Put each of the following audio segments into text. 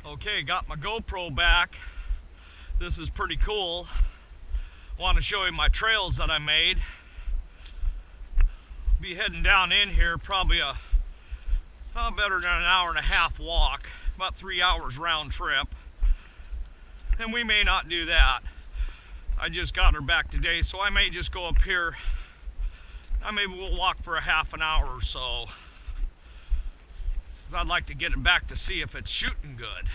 Okay, got my GoPro back. This is pretty cool. Want to show you my trails that I made. Be heading down in here, probably better than an hour and a half walk, about 3 hours round trip. And we may not do that. I just got her back today, so I may just go up here. Maybe we'll walk for a half an hour or so. I'd like to get it back to see if it's shooting good.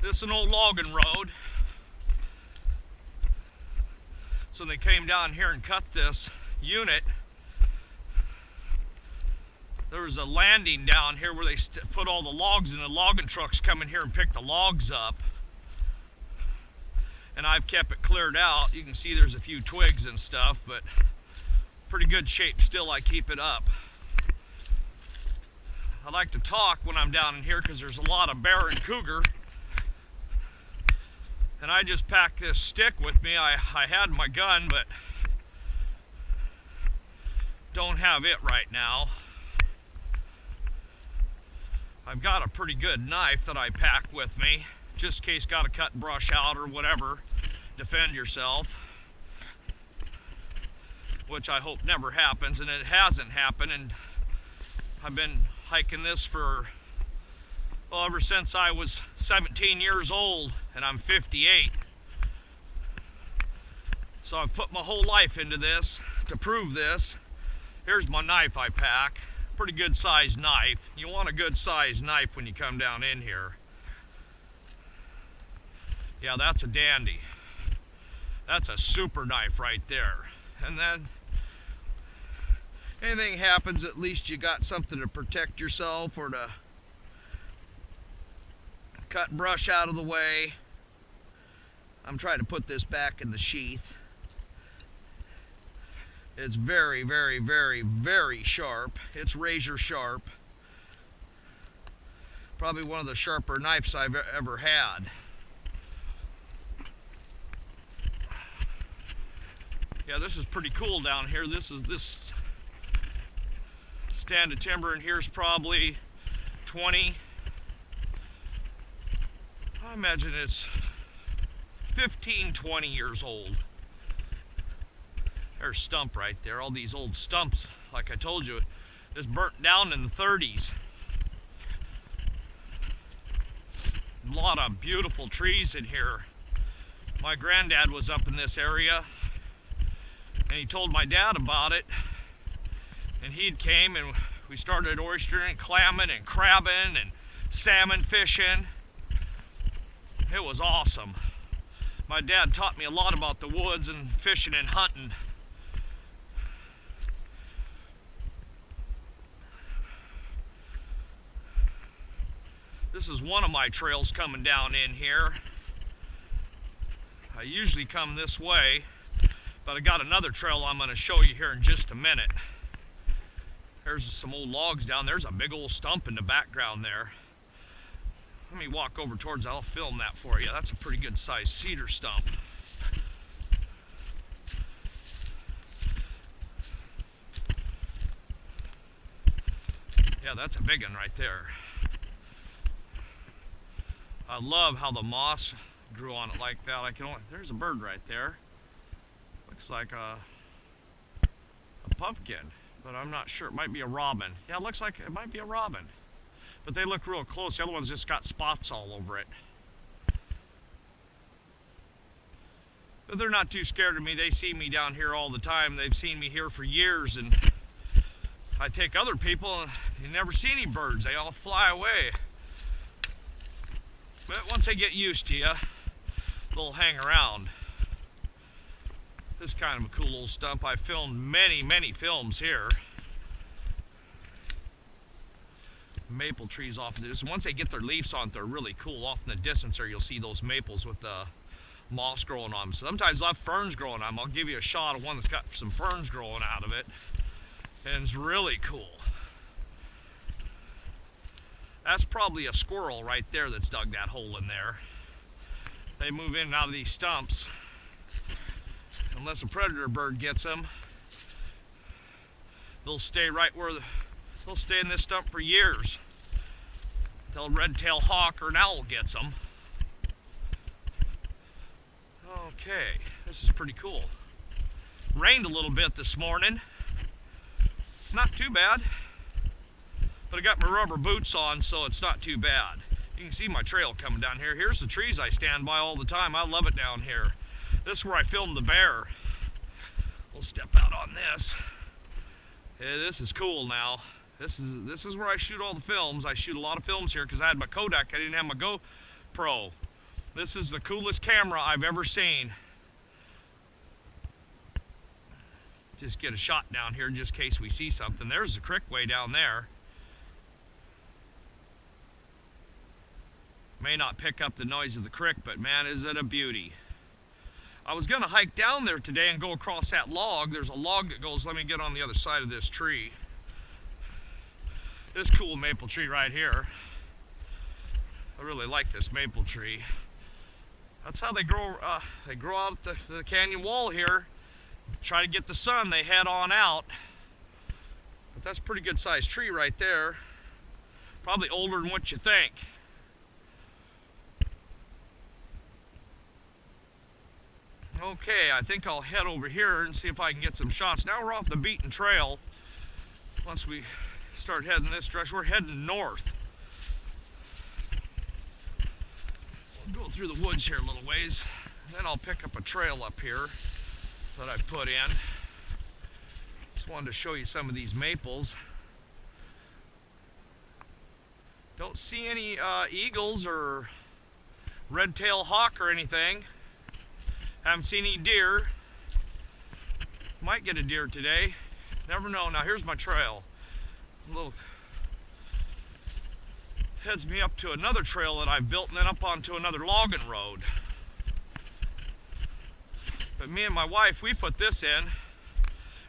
This is an old logging road. So they came down here and cut this unit. There was a landing down here where they put all the logs in. The logging trucks come in here and pick the logs up. And I've kept it cleared out. You can see there's a few twigs and stuff, but pretty good shape still. I keep it up. I like to talk when I'm down in here because there's a lot of bear and cougar. And I just packed this stick with me. I had my gun, but don't have it right now. I've got a pretty good knife that I pack with me, just in case got to cut brush out or whatever. Defend yourself. Which I hope never happens, and it hasn't happened. And I've been hiking this for, well, ever since I was 17 years old, and I'm 58. So I've put my whole life into this to prove this. Here's my knife I pack. Pretty good sized knife. You want a good sized knife when you come down in here. Yeah, that's a dandy. That's a super knife right there. And then anything happens, at least you got something to protect yourself or to cut brush out of the way. I'm trying to put this back in the sheath. It's very, very, very, very sharp. It's razor sharp. Probably one of the sharper knives I've ever had. Yeah, this is pretty cool down here. This stand of timber in here is probably 20. I imagine it's 15, 20 years old. There's a stump right there. All these old stumps, like I told you, this burnt down in the 30s. A lot of beautiful trees in here. My granddad was up in this area, and he told my dad about it. And he came and we started oystering and clamming and crabbing and salmon fishing. It was awesome. My dad taught me a lot about the woods and fishing and hunting. This is one of my trails coming down in here. I usually come this way, but I got another trail I'm going to show you here in just a minute. There's some old logs down there. There's a big old stump in the background there. Let me walk over towards it. I'll film that for you. That's a pretty good sized cedar stump. Yeah, that's a big one right there. I love how the moss grew on it like that. There's a bird right there. Looks like a pumpkin, but I'm not sure. It might be a robin. Yeah, it looks like it might be a robin. But they look real close. The other one's just got spots all over it. But they're not too scared of me. They see me down here all the time. They've seen me here for years, and I take other people and you never see any birds. They all fly away. But once they get used to you, they'll hang around. This is kind of a cool old stump. I filmed many, many films here. Maple trees off in this. Once they get their leaves on, they're really cool. Off in the distance there, you'll see those maples with the moss growing on them. Sometimes I'll have ferns growing on them. I'll give you a shot of one that's got some ferns growing out of it. And it's really cool. That's probably a squirrel right there that's dug that hole in there. They move in and out of these stumps. Unless a predator bird gets them, they'll stay right where they'll stay in this stump for years. Until a red-tailed hawk or an owl gets them. Okay, this is pretty cool. Rained a little bit this morning. Not too bad. But I got my rubber boots on, so it's not too bad. You can see my trail coming down here. Here's the trees I stand by all the time. I love it down here. This is where I filmed the bear. We'll step out on this. Yeah, this is cool now. This is where I shoot all the films. I shoot a lot of films here because I had my Kodak. I didn't have my GoPro. This is the coolest camera I've ever seen. Just get a shot down here just in case we see something. There's the creek way down there. May not pick up the noise of the creek, but man, is it a beauty. I was gonna hike down there today and go across that log. There's a log that goes, let me get on the other side of this tree. This cool maple tree right here. I really like this maple tree. That's how they grow out the canyon wall here. Try to get the sun, they head on out. But that's a pretty good sized tree right there. Probably older than what you think. Okay, I think I'll head over here and see if I can get some shots. Now we're off the beaten trail. Once we start heading this direction, we're heading north. We'll go through the woods here a little ways, then I'll pick up a trail up here that I put in. Just wanted to show you some of these maples. Don't see any eagles or red-tailed hawk or anything. Haven't seen any deer. Might get a deer today. Never know. Now here's my trail. A little heads me up to another trail that I've built and then up onto another logging road. But me and my wife, we put this in.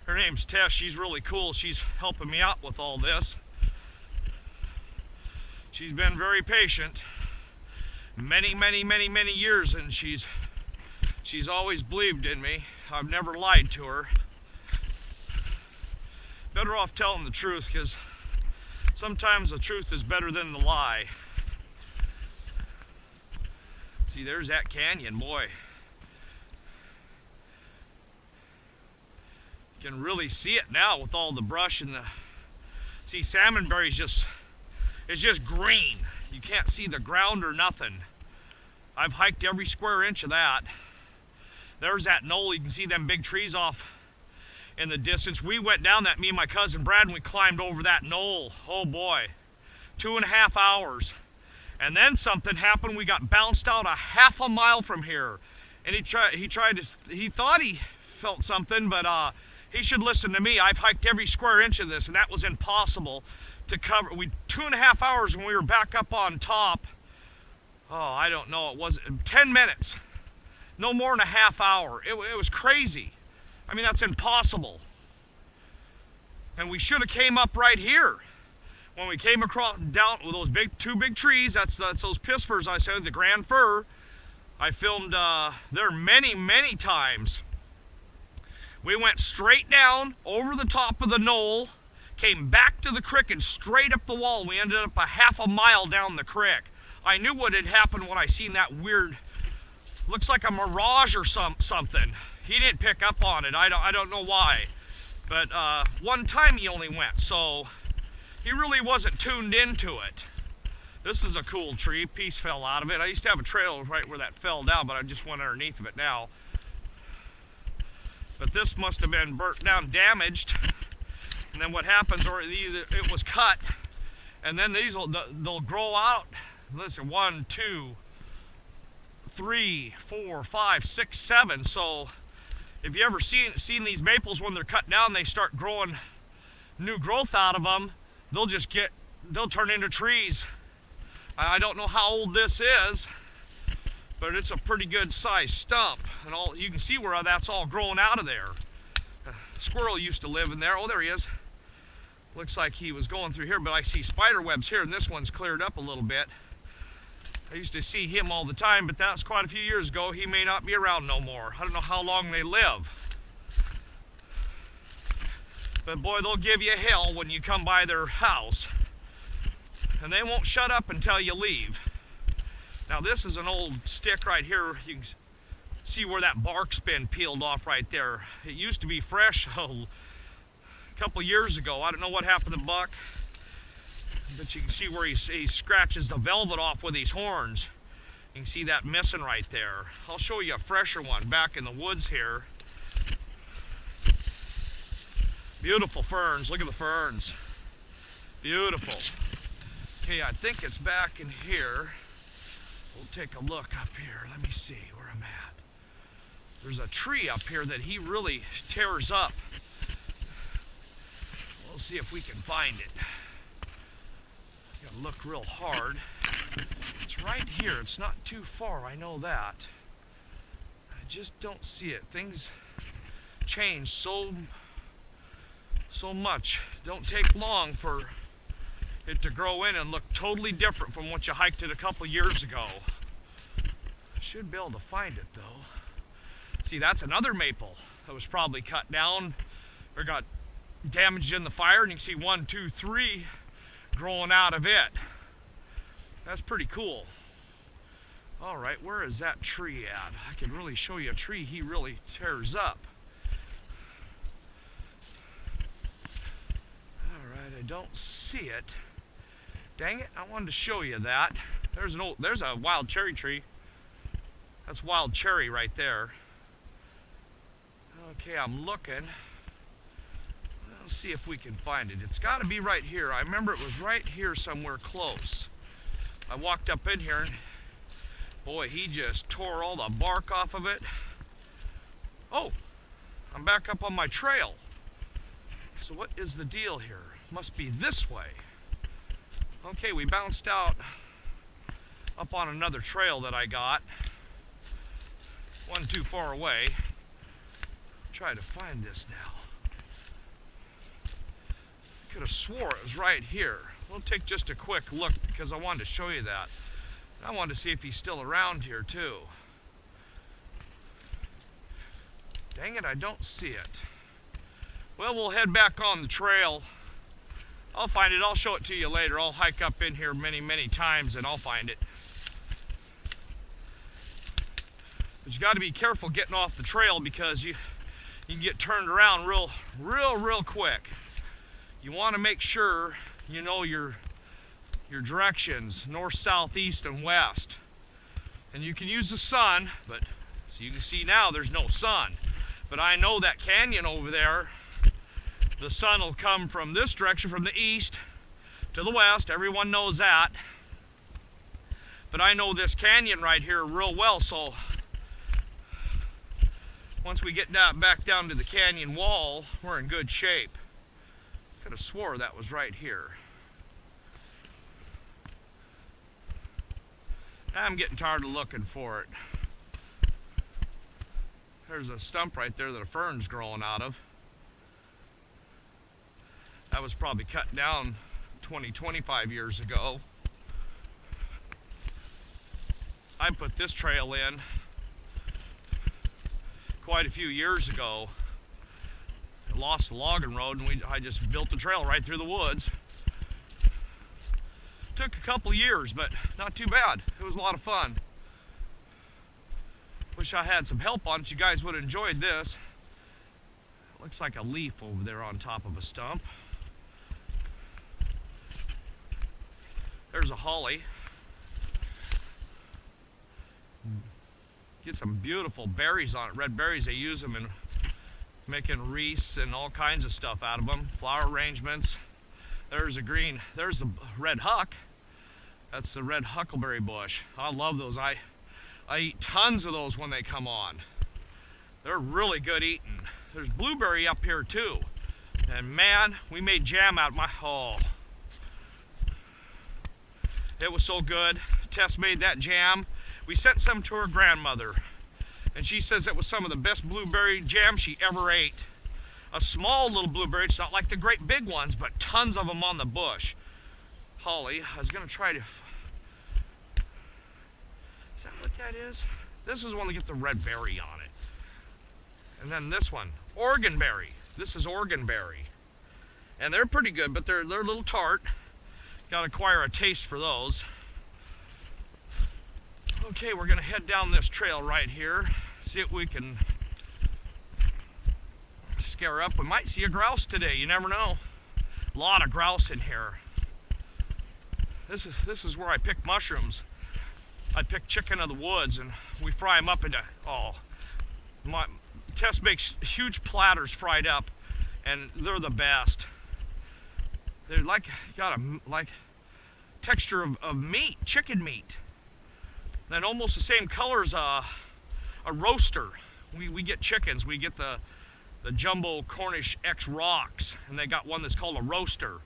Her name's Tess. She's really cool. She's helping me out with all this. She's been very patient. Many years, and she's always believed in me. I've never lied to her. Better off telling the truth, because sometimes the truth is better than the lie. See, there's that canyon, boy. You can really see it now with all the brush and the... See, salmonberry's just green. You can't see the ground or nothing. I've hiked every square inch of that. There's that knoll. You can see them big trees off in the distance. We went down that, me and my cousin Brad, and we climbed over that knoll. Oh boy, 2.5 hours. And then something happened. We got bounced out a half a mile from here. And he thought he felt something, but he should listen to me. I've hiked every square inch of this, and that was impossible to cover. 2.5 hours when we were back up on top. Oh, I don't know, it was 10 minutes. No more than a half hour. It was crazy. I mean, that's impossible. And we should have came up right here. When we came across down with those two big trees, that's those pispers I said, the grand fir. I filmed there many times. We went straight down over the top of the knoll, came back to the creek and straight up the wall. We ended up a half a mile down the creek. I knew what had happened when I seen that weird, looks like a mirage or something. He didn't pick up on it. I don't know why. But one time he only went, so he really wasn't tuned into it. This is a cool tree. Piece fell out of it. I used to have a trail right where that fell down, but I just went underneath of it now. But this must have been burnt down, damaged. And then what happens, or either it was cut, and then they'll grow out. Listen, 1, 2, 3, 4, 5, 6, 7. So if you ever seen these maples, when they're cut down, they start growing new growth out of them. They'll turn into trees. I don't know how old this is, but it's a pretty good sized stump. And you can see where that's all growing out of there. A squirrel used to live in there. Oh, there he is. Looks like he was going through here, but I see spider webs here, and this one's cleared up a little bit. I used to see him all the time, but that's quite a few years ago. He may not be around no more. I don't know how long they live. But boy, they'll give you hell when you come by their house. and they won't shut up until you leave. Now this is an old stick right here. You can see where that bark's been peeled off right there. It used to be fresh a couple years ago. I don't know what happened to Buck, but you can see where he scratches the velvet off with his horns. You can see that missing right there. I'll show you a fresher one back in the woods here. Beautiful ferns. Look at the ferns. Beautiful. Okay, I think it's back in here. We'll take a look up here. Let me see where I'm at. There's a tree up here that he really tears up. We'll see if we can find it. Gotta look real hard. It's right here. It's not too far. I know that. I just don't see it. Things change so much. Don't take long for it to grow in and look totally different from what you hiked it a couple years ago. I should be able to find it though. See, that's another maple that was probably cut down or got damaged in the fire, and you can see 1, 2, 3 growing out of it. That's pretty cool. All right, where is that tree at? I can really show you a tree he really tears up. All right, I don't see it. Dang it, I wanted to show you that. There's a wild cherry tree. That's wild cherry right there. Okay, I'm looking. Let's see if we can find it. It's got to be right here. I remember it was right here somewhere close. I walked up in here and boy, he just tore all the bark off of it. Oh, I'm back up on my trail. So what is the deal here? Must be this way. Okay, we bounced out up on another trail that I got. One too far away. Try to find this now. Could have swore it was right here. We'll take just a quick look because I wanted to show you that. I wanted to see if he's still around here too. Dang it, I don't see it. Well, we'll head back on the trail. I'll find it. I'll show it to you later. I'll hike up in here many times and I'll find it. But you got to be careful getting off the trail because you can get turned around real quick. You want to make sure you know your directions, north, south, east, and west. And you can use the sun, but so you can see now there's no sun. But I know that canyon over there, the sun will come from this direction, from the east to the west. Everyone knows that. But I know this canyon right here real well, so once we get back down to the canyon wall, we're in good shape. Could have swore that was right here. I'm getting tired of looking for it. There's a stump right there that a fern's growing out of. That was probably cut down 20-25 years ago. I put this trail in quite a few years ago. I lost the logging road and I just built the trail right through the woods. Took a couple years, but not too bad. It was a lot of fun. Wish I had some help on it. You guys would have enjoyed this. It looks like a leaf over there on top of a stump. There's a holly. Get some beautiful berries on it. Red berries, they use them in making wreaths and all kinds of stuff out of them. Flower arrangements. There's the red huck. That's the red huckleberry bush. I love those. I eat tons of those when they come on. They're really good eating. There's blueberry up here too. And man, we made jam out of it was so good. Tess made that jam. We sent some to her grandmother, and she says it was some of the best blueberry jam she ever ate. A small little blueberry, it's not like the great big ones, but tons of them on the bush. Holly, I was gonna try to, is that what that is? This is one that gets the red berry on it. And then this one, organberry. This is organberry. And they're pretty good, but they're a little tart. Got to acquire a taste for those. Okay, we're gonna head down this trail right here, see if we can scare up. We might see a grouse today, you never know. A lot of grouse in here. This is where I pick mushrooms. I pick chicken of the woods and we fry them up into, Tess makes huge platters fried up and they're the best. They're like, got a texture of meat, chicken meat. And almost the same color as a roaster. We get chickens, we get the jumbo Cornish X rocks, and they got one that's called a roaster.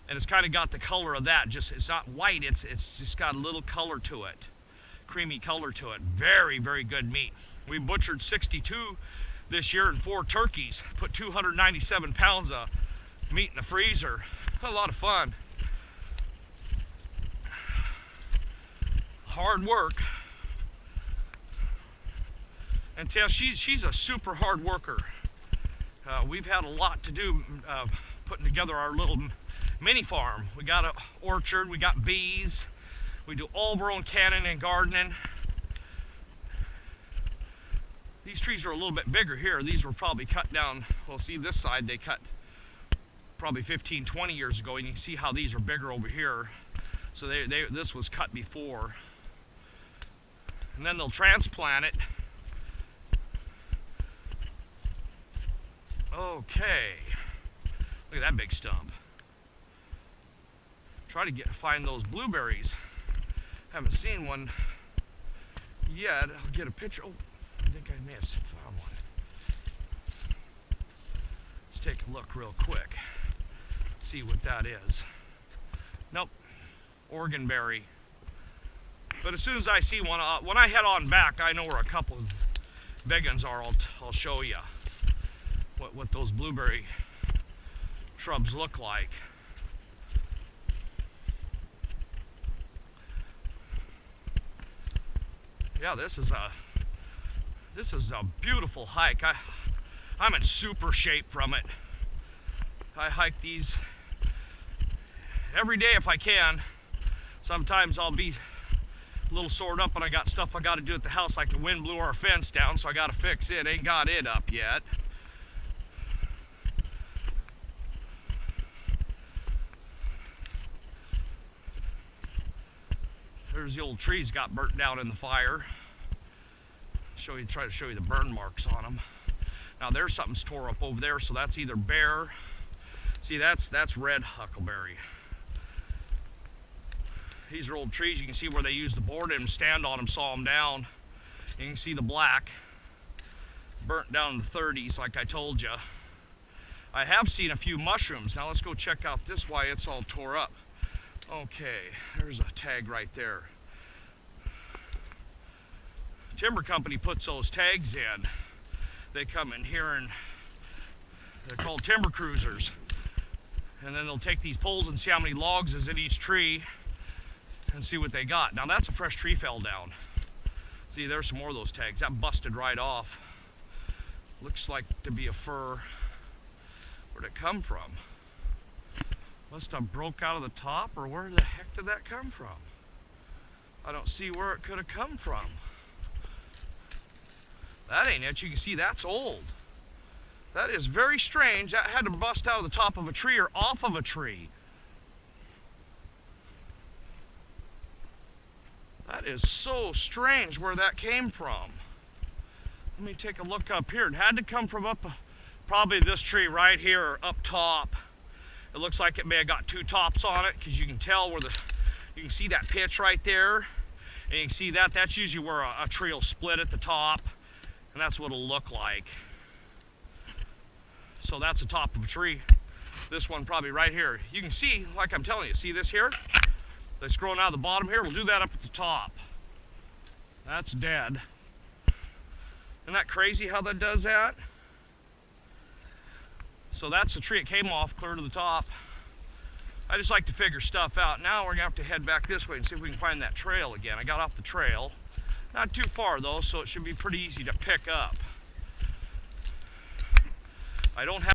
And it's kind of got the color of that, just it's not white, it's just got a little color to it. Creamy color to it. Very, very good meat. We butchered 62 this year and 4 turkeys. Put 297 pounds of meat in the freezer. A lot of fun. Hard work. And Tess, she's a super hard worker. We've had a lot to do putting together our little mini farm. We got an orchard, we got bees, we do all of our own canning and gardening. These trees are a little bit bigger here. These were probably cut down, well, see this side they cut probably 15, 20 years ago, and you can see how these are bigger over here. So this was cut before. And then they'll transplant it. Okay, look at that big stump. Try to find those blueberries. Haven't seen one yet. I'll get a picture. Oh, I think I may have found one. Let's take a look real quick. See what that is. Nope, Oregonberry. But as soon as I see one, when I head on back, I know where a couple of big ones are. I'll show you what those blueberry shrubs look like. Yeah, this is a beautiful hike. I'm in super shape from it. I hike these every day if I can. Sometimes I'll be a little sored up and I got stuff I got to do at the house, like the wind blew our fence down, so I got to fix it. Ain't got it up yet. There's the old trees got burnt down in the fire. Try to show you the burn marks on them. Now there's something's tore up over there, so that's either bear. See, that's red huckleberry. These are old trees. You can see where they used the board and stand on them, saw them down. You can see the black burnt down in the 30s, like I told you. I have seen a few mushrooms. Now let's go check out this, why it's all tore up. Okay, there's a tag right there. Timber company puts those tags in. They come in here and they're called timber cruisers. And then they'll take these poles and see how many logs is in each tree and see what they got. Now that's a fresh tree fell down. See, there's some more of those tags. That busted right off. Looks like to be a fir. Where'd it come from? Must have broke out of the top, or where the heck did that come from? I don't see where it could have come from. That ain't it. You can see that's old. That is very strange. That had to bust out of the top of a tree or off of a tree. That is so strange where that came from. Let me take a look up here. It had to come from up, probably this tree right here or up top. It looks like it may have got 2 tops on it, because you can tell where you can see that pitch right there. And you can see that's usually where a tree will split at the top. And that's what it'll look like. So that's the top of a tree. This one probably right here. You can see, like I'm telling you, see this here? That's growing out of the bottom here. We'll do that up at the top. That's dead. Isn't that crazy how that does that? So that's the tree it came off, clear to the top. I just like to figure stuff out. Now we're gonna have to head back this way and see if we can find that trail again. I got off the trail. Not too far though, so it should be pretty easy to pick up. I don't have